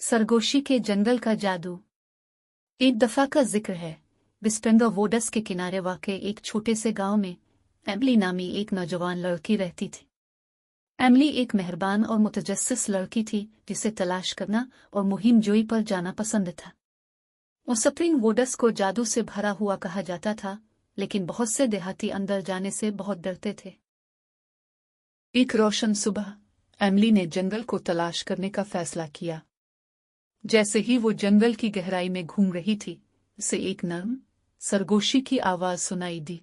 सरगोशी के जंगल का जादू। एक दफा का जिक्र है, विस्पेंडर वोडस के किनारे वाक़े एक छोटे से गांव में एमली नामी एक नौजवान लड़की रहती थी। एमली एक मेहरबान और मुतजस्सिस लड़की थी जिसे तलाश करना और मुहिम जोई पर जाना पसंद था। स्प्रिंग वोडस को जादू से भरा हुआ कहा जाता था, लेकिन बहुत से देहाती अंदर जाने से बहुत डरते थे। एक रोशन सुबह एमली ने जंगल को तलाश करने का फैसला किया। जैसे ही वो जंगल की गहराई में घूम रही थी, उसे एक नर्म सरगोशी की आवाज सुनाई दी।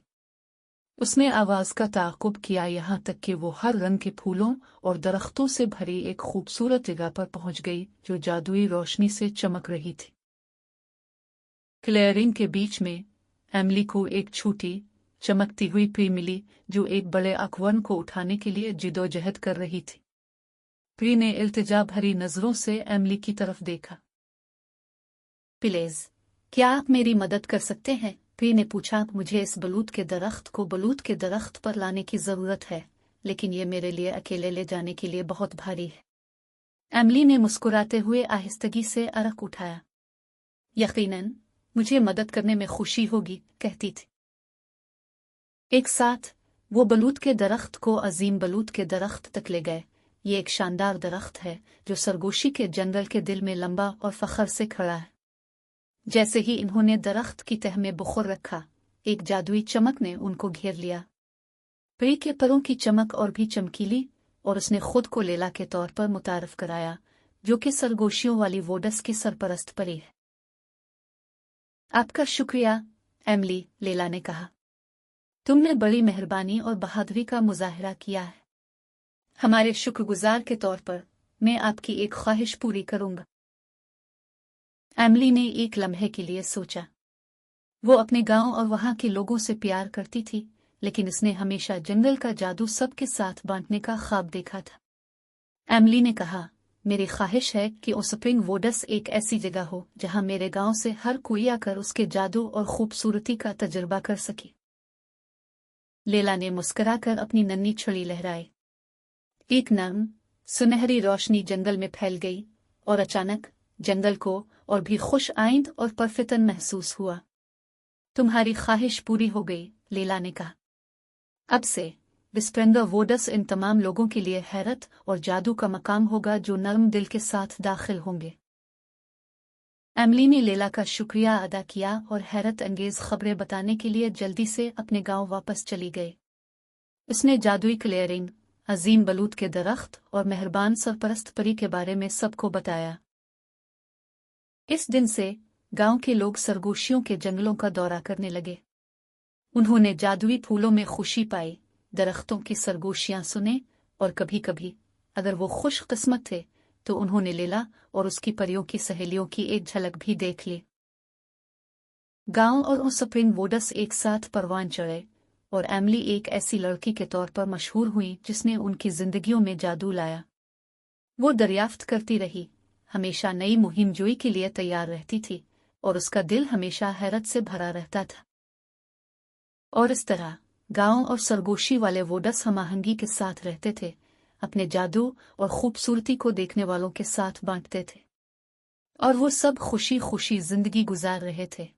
उसने आवाज का ताक़ुब किया यहाँ तक कि वो हर रंग के फूलों और दरख्तों से भरी एक खूबसूरत जगह पर पहुंच गई जो जादुई रोशनी से चमक रही थी। क्लेयरिंग के बीच में एमली को एक छोटी चमकती हुई प्री मिली जो एक बड़े अखवन को उठाने के लिए जिदोजहद कर रही थी। प्री ने इल्तिजा भरी नजरों से एमली की तरफ देखा। प्लीज, क्या आप मेरी मदद कर सकते हैं? प्री ने पूछा। मुझे इस बलूत के दरख्त पर लाने की जरूरत है, लेकिन ये मेरे लिए अकेले ले जाने के लिए बहुत भारी है। एमली ने मुस्कुराते हुए आहिस्तगी से अरक उठाया। यकीनन मुझे मदद करने में खुशी होगी, कहती थी। एक साथ वो बलूत के दरख्त को अजीम बलूत के दरख्त तक ले गए। ये एक शानदार दरख्त है जो सरगोशी के जंगल के दिल में लंबा और फखर से खड़ा है। जैसे ही इन्होंने दरख्त की तह में बुखर रखा, एक जादुई चमक ने उनको घेर लिया। प्री के परों की चमक और भी चमकीली, और उसने खुद को लेला के तौर पर मुतारफ कराया, जो कि सरगोशियों वाली वोडस की सरपरस्त परी है। आपका शुक्रिया एमली, लेला ने कहा। तुमने बड़ी मेहरबानी और बहादुरी का मुजाहिरा किया है। हमारे शुक्रगुजार के तौर पर मैं आपकी एक ख्वाहिश पूरी करूंगा। एमली ने एक लम्हे के लिए सोचा। वो अपने गांव और वहां के लोगों से प्यार करती थी, लेकिन उसने हमेशा जंगल का जादू सबके साथ बांटने का ख्वाब देखा था। एमली ने कहा, मेरी ख्वाहिश है कि स्प्रिंग वोडस एक ऐसी जगह हो जहां मेरे गांव से हर कोई आकर उसके जादू और खूबसूरती का तजुर्बा कर सके। लेला ने मुस्कुराकर अपनी नन्ही छड़ी लहराई। एक नर्म सुनहरी रोशनी जंगल में फैल गई और अचानक जंगल को और भी खुश आइंद और परफितन महसूस हुआ। तुम्हारी ख्वाहिश पूरी हो गई, लेला ने कहा। अब से विस्पेंडर वोडस इन तमाम लोगों के लिए हैरत और जादू का मकाम होगा जो नर्म दिल के साथ दाखिल होंगे। एमली ने लेला का शुक्रिया अदा किया और हैरत अंगेज खबरें बताने के लिए जल्दी से अपने गांव वापस चली गई। उसने जादुई क्लियरिंग, अजीम बलूत के दरख्त और मेहरबान सरपरस्त परी के बारे में सबको बताया। इस दिन से गांव के लोग सरगोशियों के जंगलों का दौरा करने लगे। उन्होंने जादुई फूलों में खुशी पाई, दरख्तों की सरगोशियां सुने, और कभी कभी अगर वो खुश किस्मत थे तो उन्होंने लेला और उसकी परियों की सहेलियों की एक झलक भी देख ली। गांव और स्प्रिंग वोडस एक साथ परवान चढ़े, और एमली एक ऐसी लड़की के तौर पर मशहूर हुई जिसने उनकी जिंदगियों में जादू लाया। वो दरियाफ्त करती रही, हमेशा नई मुहिम जोई के लिए तैयार रहती थी, और उसका दिल हमेशा हैरत से भरा रहता था। और इस तरह गांव और सरगोशी वाले वोडस हमाहंगी के साथ रहते थे, अपने जादू और खूबसूरती को देखने वालों के साथ बांटते थे, और वो सब खुशी खुशी जिंदगी गुजार रहे थे।